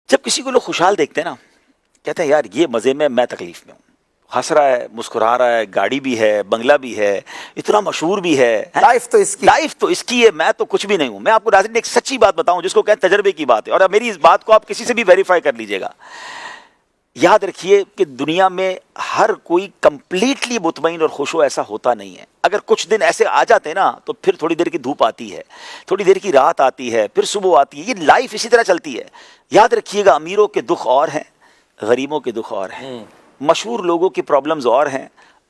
جب کسی کو لوگ خوشحال دیکھتے ہیں نا، کہتے ہیں یار یہ مزے میں تکلیف میں ہوں، ہنس رہا ہے، مسکرا رہا ہے، گاڑی بھی ہے، بنگلہ بھی ہے، اتنا مشہور بھی ہے، لائف تو اس کی ہے، میں تو کچھ بھی نہیں ہوں۔ میں آپ کو ناظرین ایک سچی بات بتاؤں جس کو کہتے ہیں تجربے کی بات ہے، اور میری اس بات کو آپ کسی سے بھی ویریفائی کر لیجئے گا۔ یاد رکھیے کہ دنیا میں ہر کوئی کمپلیٹلی مطمئن اور خوش ہو ایسا ہوتا نہیں ہے۔ اگر کچھ دن ایسے آ جاتے ہیں نا تو پھر تھوڑی دیر کی دھوپ آتی ہے، تھوڑی دیر کی رات آتی ہے، پھر صبح آتی ہے۔ یہ لائف اسی طرح چلتی ہے۔ یاد رکھیے گا، امیروں کے دکھ اور ہیں، غریبوں کے دکھ اور ہیں، مشہور لوگوں کی پرابلمز اور ہیں،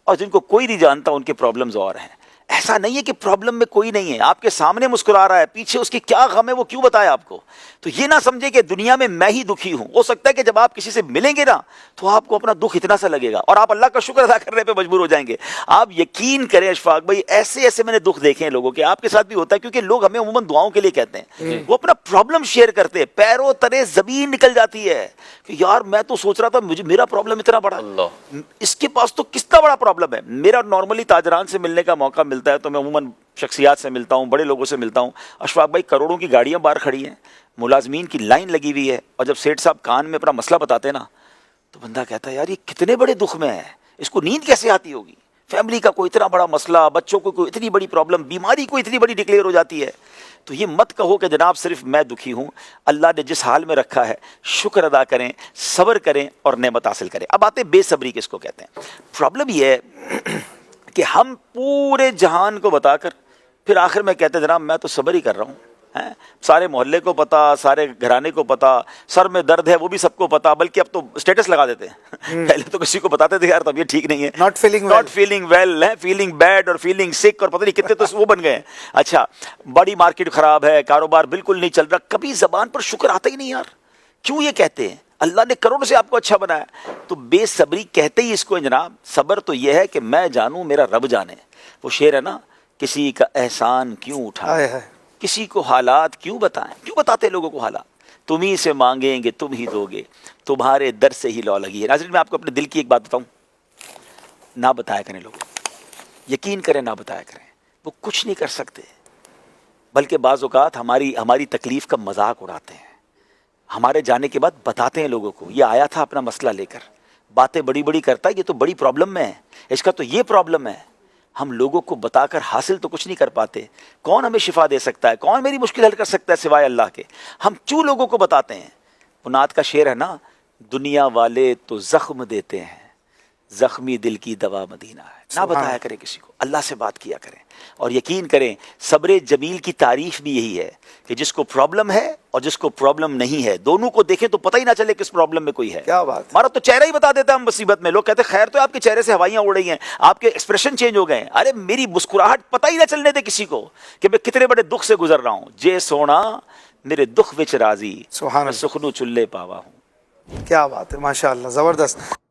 اور جن کو کوئی نہیں جانتا ان کے پرابلمز اور ہیں۔ ایسا نہیں ہے کہ پرابلم میں کوئی نہیں ہے، آپ کے سامنے مسکرا رہا ہے، پیچھے اس کی کیا غم ہے وہ کیوں بتائے آپ کو؟ تو یہ نہ سمجھے کہ دنیا میں ہی دکھی ہوں۔ ہو سکتا ہے کہ جب آپ کسی سے ملیں گے نا تو آپ کو اپنا دکھ اتنا سا لگے گا اور آپ اللہ کا شکر ادا کرنے پہ مجبور ہو جائیں گے۔ آپ یقین کریں اشفاق بھائی، ایسے میں نے دکھ دیکھے ہیں لوگوں کے، آپ کے ساتھ بھی ہوتا ہے، کیونکہ لوگ ہمیں عموماً دعاؤں کے لیے کہتے ہیں، وہ اپنا پرابلم شیئر کرتے ہیں، پیروں تلے زمین نکل جاتی ہے کہ یار میں تو سوچ رہا تھا میرا پرابلم اتنا بڑا ہے، اس کے پاس تو کتنا بڑا پرابلم ہے۔ میرا نارملی تاجران سے ملنے کا موقع ملتا ہے تو میں عموماً شخصیات سے ملتا ہوں، بڑے لوگوں سے ملتا ہوں۔ اشفاق بھائی، کروڑوں کی گاڑیاں باہر کھڑی ہیں، ملازمین کی لائن لگی ہوئی ہے، اور جب سیٹھ صاحب کان میں اپنا مسئلہ بتاتے ہیں نا تو بندہ کہتا ہے یار یہ کتنے بڑے دکھ میں ہے، اس کو نیند کیسے آتی ہوگی؟ فیملی کا کوئی اتنا بڑا مسئلہ، بچوں کو کوئی اتنی بڑی پرابلم، بیماری کوئی اتنی بڑی ڈکلیئر ہو جاتی ہے۔ تو یہ مت کہو کہ جناب صرف میں دکھی ہوں، اللہ نے جس حال میں رکھا ہے شکر ادا کریں، صبر کریں اور نعمت حاصل کریں۔ اب آتے بے صبری کس کو کہتے ہیں۔ پرابلم یہ ہے کہ ہم پورے جہان کو بتا کر پھر آخر میں کہتے ہیں جناب میں تو صبر ہی کر رہا ہوں، سارے محلے کو پتا، سارے گھرانے کو پتا، سر میں درد ہے وہ بھی سب کو پتا، بلکہ اب تو اسٹیٹس لگا دیتے ہیں۔ پہلے تو کسی کو بتاتے تھے یار طبیعت ٹھیک نہیں ہے، ناٹ فیلنگ ویل ہے، فیلنگ بیڈ اور فیلنگ سک، اور پتہ نہیں کتنے تو وہ بن گئے ہیں۔ اچھا، بڑی مارکیٹ خراب ہے، کاروبار بالکل نہیں چل رہا، کبھی زبان پر شکر آتا ہی نہیں یار۔ کیوں یہ کہتے ہیں؟ اللہ نے کروڑ سے آپ کو اچھا بنایا۔ تو بے صبری کہتے ہی اس کو جناب۔ صبر تو یہ ہے کہ میں جانوں میرا رب جانے۔ وہ شعر ہے نا، کسی کا احسان کیوں اٹھائیں، کسی کو حالات کیوں بتائیں، کیوں بتاتے لوگوں کو حالات؟ تم ہی سے مانگیں گے تم ہی دو گے، تمہارے در سے ہی لو لگی ہے۔ ناظرین میں آپ کو اپنے دل کی ایک بات بتاؤں، نہ بتایا کریں لوگ، یقین کریں نہ بتایا کریں، وہ کچھ نہیں کر سکتے، بلکہ بعض اوقات ہماری تکلیف کا مذاق اڑاتے ہیں۔ ہمارے جانے کے بعد بتاتے ہیں لوگوں کو، یہ آیا تھا اپنا مسئلہ لے کر، باتیں بڑی بڑی کرتا ہے، یہ تو بڑی پرابلم میں ہے، اس کا تو یہ پرابلم ہے۔ ہم لوگوں کو بتا کر حاصل تو کچھ نہیں کر پاتے۔ کون ہمیں شفا دے سکتا ہے؟ کون میری مشکل حل کر سکتا ہے سوائے اللہ کے؟ ہم کیوں لوگوں کو بتاتے ہیں؟ وہ نعت کا شعر ہے نا، دنیا والے تو زخم دیتے ہیں، زخمی دل کی دوا مدینہ ہے۔ نہ بتایا کریں کسی کو، اللہ سے بات کیا کریں، اور یقین کریں صبر جمیل کی تعریف بھی یہی ہے کہ جس کو پرابلم ہے اور جس کو پرابلم نہیں ہے، دونوں کو دیکھیں تو پتہ ہی نہ چلے کس پرابلم میں کوئی ہے۔ کیا بات ہے، ہمارا تو چہرہ ہی بتا دیتا ہے ہم مصیبت میں۔ لوگ کہتے ہیں خیر تو آپ کے چہرے سے ہوائیاں اڑ رہی ہیں، آپ کے ایکسپریشن چینج ہو گئے ہیں۔ ارے میری مسکراہٹ پتہ ہی نہ چلنے دے کسی کو کہ میں کتنے بڑے دکھ سے گزر رہا ہوں۔ جے سونا میرے دکھ وچ راضی، میں سخنو چلے پاوا ہوں۔ کیا بات ہے، ماشاءاللہ، زبردست۔